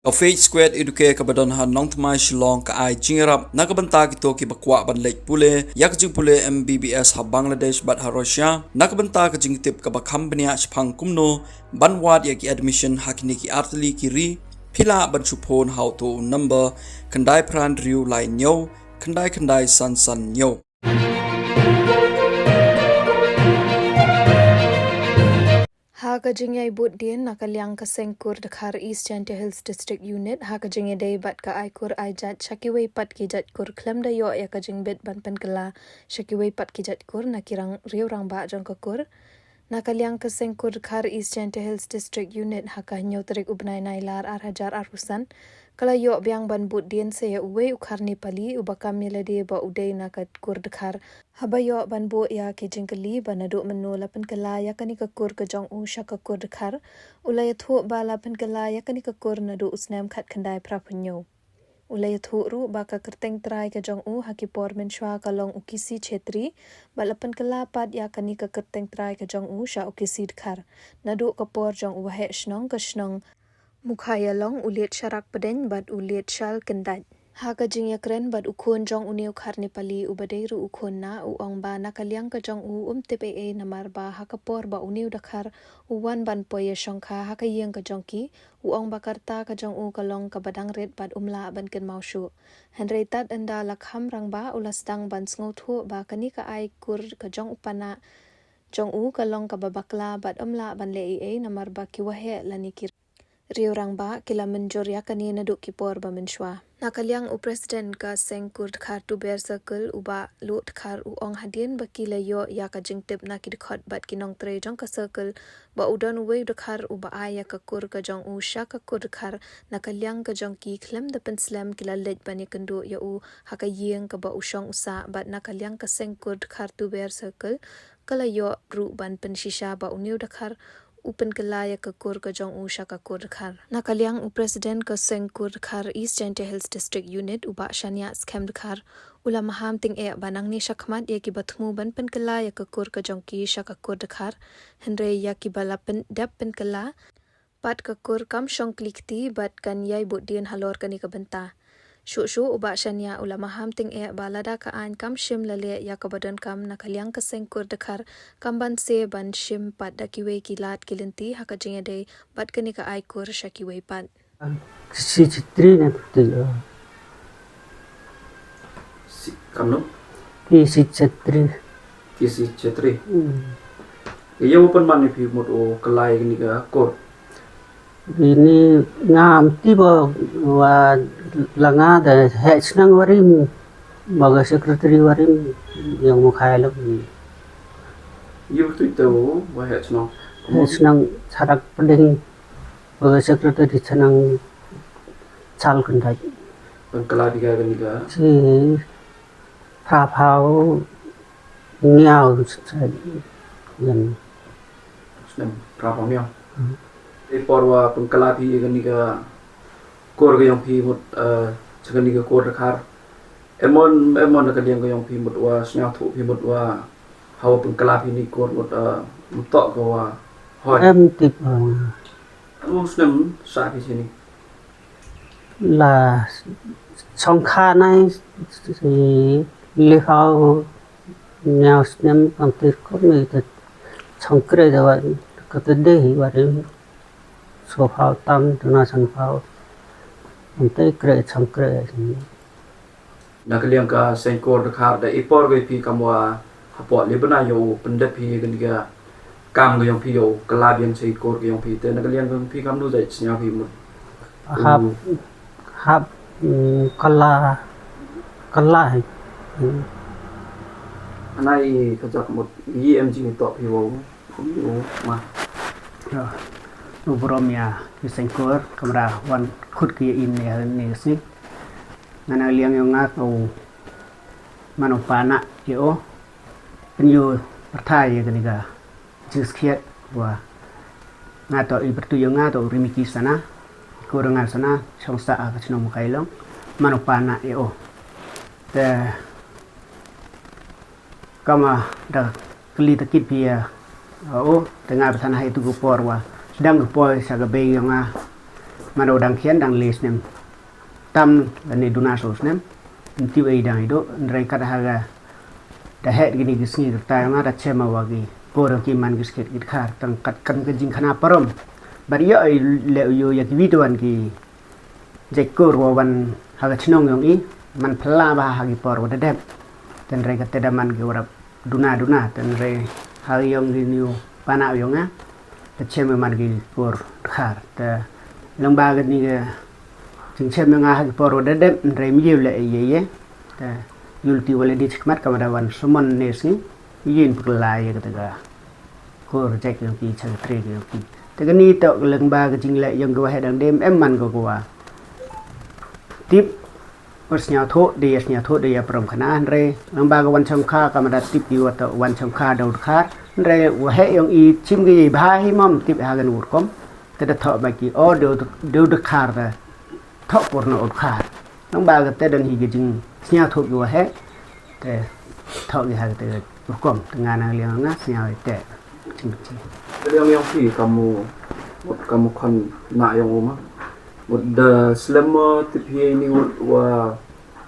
Kafej squad eduke kabadon han nong tmai shillong ka ai jingrap nakabanta kito ki bakwa ban lek pule yak jing pule MBBS ha Bangladesh bat ha Russia nakabanta ka jing tip ka ba company a chphang kumno ban wat yak admission hakini ki artli ki ri phila ban chupon how to number kandai pran riu lai nyo kandai san nyo Hakajingay Buddian nakaliang kasengkur Dakar East Jante Hills District Unit hakajingay day bat ka aikur aijat shakiway pat kijat kur klem dayo ya kajing bit ban penkela shakiway pat kijat kur nakirang riurang ba jong kakur nakaliang kasengkur Dakar East Jante Hills District Unit hakanyo tarik ubnay nailar arhajar arusan kala yo biang ban Buddian saya uwe ukarni pali ubakam milade ba uday nakat kur Dakar habayo ban bu ya kijingkali banadu menu lapan kala ya kani kakur ke jong u shaka kur Dakar ulay thu ba lapan kala ya kani kakur nadu usnam khat khandai prapunyo ulay thu ru ba ka kerteng trai ke jong u hakipor menshwa kalong ukisi chetri ba lapan kala pat ya kani ka kerteng trai ke jong u sha ukisi Dakar nadu kapor jong u he shnong ka shnong mukhaya long uliet sharak peden bat uliet shal kendat haka jing yakren bat ukhon jong uneu kharni pali ubadeiru ukhon na uong ba nakaliang ka jong tepe namar ba hakapor ba uneu dakhar uwan ban poye shongkha haka yeng ka jongki uong bakarta ka jong kalong ka badang red bat umla ban ken maushu henry tat anda lakham rang ba ulastang ban sngothu ba kani ka ai kur ka jong upana jong kalong ka babakla bat umla ban le namar ba kiwahe lanikir riurang ba kila menjor ya kani naduk kipor ba menshwa nakaliang president ka sengkur khar tu bear circle uba lut khar uong hadien ba kila yo ya ka jingtip na kidkhot bat kinong tre jong ka circle ba udon we khar uba aya ka kur ka jong sha ka kur khar nakaliang ka jong ki khlem da penslam kila lej bani kendu ya haka yeng ka ba usong usa bat nakaliang ka sengkur khar tu bear circle kala yo ru ban penshisha ba uniu dakhar upen kelaya ke kur ke jong shaka kur khar nakaliang president ke sengkur khar East Jante Hills District Unit uba shania scam khar ula maham ting banang ni shakmat ye ki bathmu ban pen kelaya ke kur ke jong ki shaka kur khar henre ya ki balapen dap pen kela pat ke kur kam shong klikti bat kan yai Buddian halor kani ke benta shu uba shania ula maham ting balada ka an kam shim lale ya kabadan kam nakaliang ka sengkur Dakar kam ban se ban shim pat dakiwe kilat kilinti haka jingede bat kani ka ai kur shakiwe pat si chitri na tu si kamno si chitri ye open man if you mot o kalai ni ka kor ini ngam tiba wa langa da hechnang warim baga secretary warim yang mukhailok you tu to wa hechnang sarak pedeng baga secretary chanang chal kandai ban kalai diga ni ka si phao niao yan snem prapam ya porwa pengkala phi gani ka kor ga yong phi mut chagani ka kor khar emon ka diang ga yong phi mut wa snya thu phi mut wa haw pengkala phi ni kor mut to ko wa hoi em tip muslim sa phi sini là song kha này thì lê phao nhau xem bằng tuyệt có người thật song kề rồi có tới đây và đến số phao tam từ na song phao bằng tới kề song kề nakaliang ka sengkor khar da ipor ga phi kamwa hapo lebana yo pendat phi gani ka kam ga yong phi yo kala biang sei kor ga yong phi te nakaliang ga phi kam nu dai snya phi mut hap kala hay anai ka jak mut emg ni to phi wo ma Ubromia Sengkur kamera wan khut ki in ne sik ngana liang yo nga ko manopana yo penyu perthai ga niga jus khiat wa nga to i bertu yo nga to rimiki sana kurangan sana songsa ka chnom kailong manopana yo te kama da kli takit pia tengah bersana itu gupor wa sedang gupor sa gabe yo nga mano dang khian dang les nem tam dan duna sos nem ti wei dang ido ndrai kat haga da het gini gisni ta ma da chema wagi por ki man gisket git khar tang kat kan ke jing khana parom bar yo le yo ya ki vidwan ki jekor wan haga chinong yong i man phla ba hagi por wa deb ten re kat da man ki ora duna ten re hagi yong gi new pana yong a da chema man gi por khar ta lang ba ga ni ga ching chema nga hagi por wa deb re mi le ye ta yulti wale di chikmat kamadawan suman nesi yin puklai ya kata ko reject yang ki chang tre yang ki te ni to leng ba ke jing le yang go hedang dem em man go kwa tip persnya tho de ya prom khana re leng ba ga wan cham kha kamada tip yu to wan cham kha daud khar re wa he yang i chim ge ba hi mom tip ha gan ur kom te da tho ba ki o de khar da tho por no khar leng ba ga te dan hi ge jing nya thuộc vừa hết để thọ cái hàng từ cổng từ ngàn hàng liền ngắt nhau để chỉnh chỉnh Yang thì kamu kan nak yang rumah. The selama tipi ini wa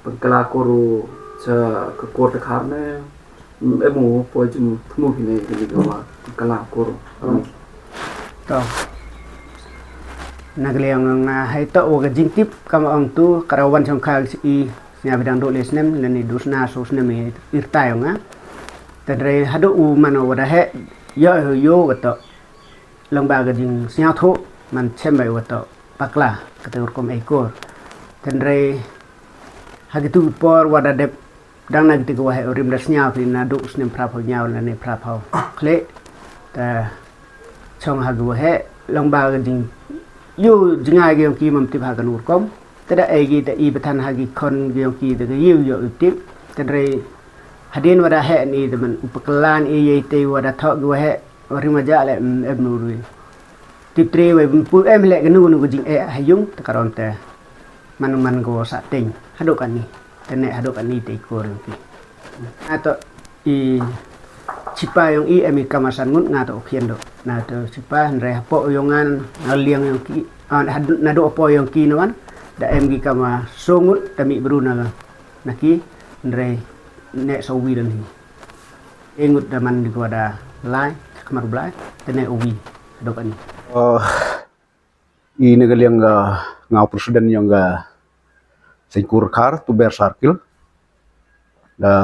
pengkelakoru sa kekuatan karena emu pojum temu ini wa pengkelakoru. to nagliang hay to wa jing tip kama ang tu karawan trong khang i nya bidang do les nem leni dusna sos nem irtai nga tadre hadu u mano wada he yo gato lomba ga jing sia tho man chemai wato pakla kata urkom ekor tadre hagitu por wada dep dang na gitu wa he rim dasnya pina do snem prapo nyao leni prapo kle ta chong hagu he lomba ga jing yo jingai ge ki mam tip ha kan urkom tada egi ta i betan hagi kon gyong ki de yu yo tip tadre hadin wada he ni de man upaklan e ye te wada tho go he rima ja le em nu ri tip tre we pu em le ga nu jing e hayung ta karon te man go sa ting hadok ani tene hadok ani te ko ri ki ato i chipa yong i emi kamasan ngut nga to khien do na to chipa re po yongan na liang yong ki na do po yong ki no an da em gi kama songut tami bruna naki ndre ne so wi dan hi engut da man di da lai kamar blai tene uwi dok ani i negaliang ngau presiden yang singkur kar tu ber sarkil da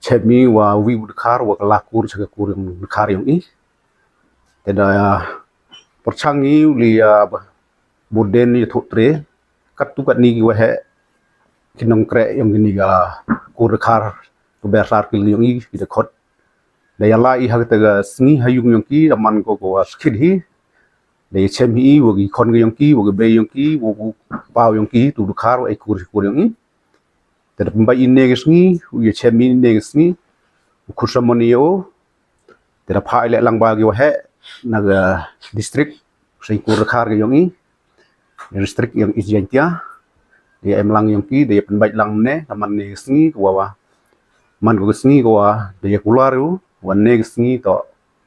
chemi wa wi kar wa lakur chaga kur yang kar yang i teda perchangi lia Buden ni thutre kat tu kat ni wa he kinong kre yang ni ga kur khar tu ber sar kil yang i de khot da ya la i ha ta ga sni hayung yang ki man ko ko skid hi de chem hi wo gi khon yang ki wo be yang ki wo pau yang ki tu khar wa kur yang i ta ba in ne sni u ye chem ni ne sni ku samoni yo ta pha ile lang ba gi wa he na ga district sai kur khar ga yang i district yang ijentia dia emlang yang ki dia penbaik lang ne taman ne sngi kwa man go sngi kwa dia kularu wan ne sngi to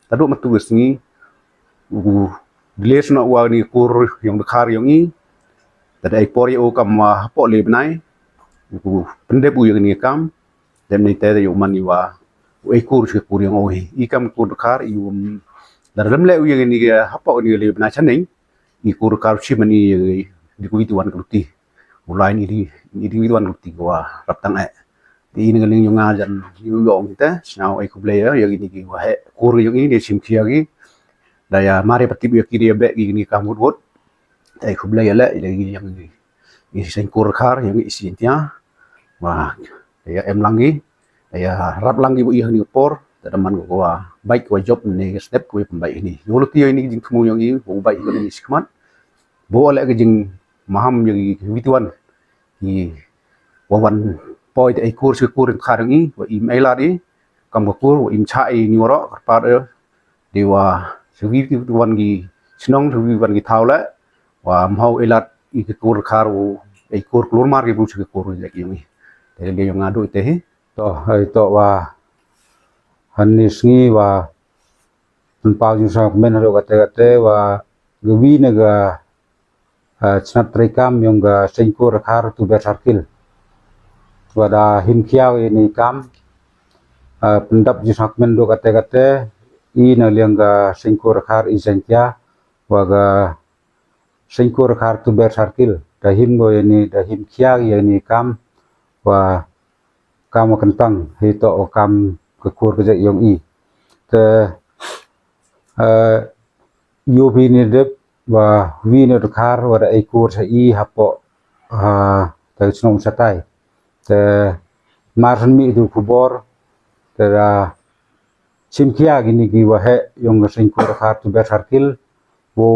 tadu matu sngi u diles na wa ni kur yang dekhar yang i tada ai por yo kam po le bnai u pende bu yang ni kam dem ni te yo man ni wa u kur che kur yang oi i kam kur dekhar i dalam le u yang ni ha po ni le bnai chaning i kur kar chi mani di ku ituan kluti mulai ni di ituan kluti gua raptang ai di ni galing yung ngajan yu yong kita snau ai ku player yang ini ki wa he kur yang ini sim kia gi daya mari patib ya ki dia be gi ni kamut wot ai ku player la lagi yang ni sen kur kar yang isi tia wah ya em langi ya rap langi bu yang ni por teman gua baik gua job ni step ku pembaik ini yolo ti ini jing kemu yang ini bu baik ni sikmat boleh ke jing maham yang wituan i wawan poi te kur se kur kharang i wa email adi kam kur wa im chai ni woro par dewa sewi wituan gi snong sewi wan gi thaula wa mau elat i kur khar ai kur klur mar gi bu se kur je ki mi te le yang ngadu te to hai to wa hanni sngi wa tun pau jing sa men ro gate wa gwi ne ga snat rekam yang ga sengkur khar tu ber sarkil wada him kiau ini kam pendap jisak men do kate i na liang ga sengkur khar isentia waga sengkur khar tu ber sarkil da him go ini da him kiau ini kam wa kam kentang hito o kam kekur ke yong i te yobi ni dep wa vi ne khar wa da ikur sa i hapo ta snom satai te marhan mi du kubor te simkia gini gi wa he yong sengkur khar tu ber sarkil wo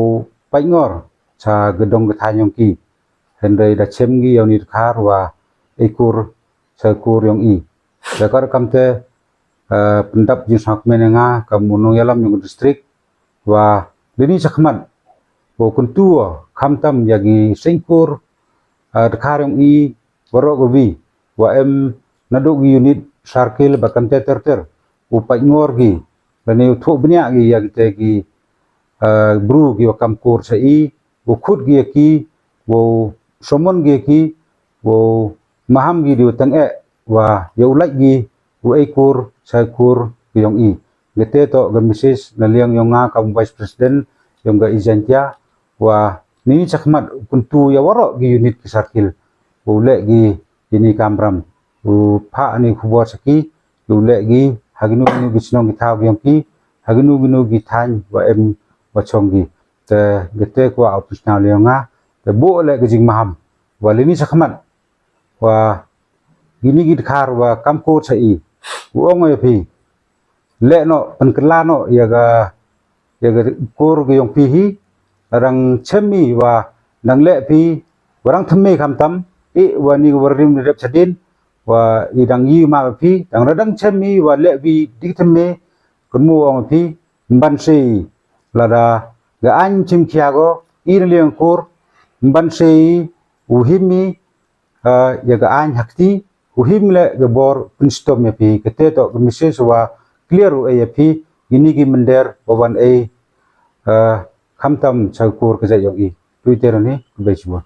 paingor sa gedong gethanyong ki hendai da chem gi yoni khar wa ikur sa kur yong i jakar kamte pendap jisak menenga kamunong yalam yung distrik wa lini sakmat wo kuntua kamtam yagi sengkur dekhar yong i warok gobi wa em naduk unit sarkil bakam ter upai ngor gi lani utho bnya gi yagi te gi bru gi wakam kur sa i wo khut gi ki wo somon gi ki wo maham gi du tang wa yaulai gi wo ekur sa kur yong i gete to ga misis na liang yong nga kam vice president yong ga izentia wa ni sakmat kuntu ya warok gi unit sarkil wo le gi ini kamram u pha ni khubor saki u le gi haginu ni bisnong gi thaw yong ki haginu gi than wa em wa chong gi te gete ko optional liang nga te bo le gi jing maham wa lini sakmat wa gini gi khar wa kamko sai uong ai phi le no pankla no yaga kur gi yong phi hi rang chemi wa nang le phi warang thme kham tam e wani warim rep chadin wa idang yi ma phi dang radang chemi wa le vi dik thme kunmu ong phi ban se la da ga an chim khia go ir liang kur ban se u himi yaga an hakti uhimle gebor pinstom ya pi kete to mises wa clear u ya pi ini gi mender bawan khamtam chakur ke jayong i twitter ni bejwa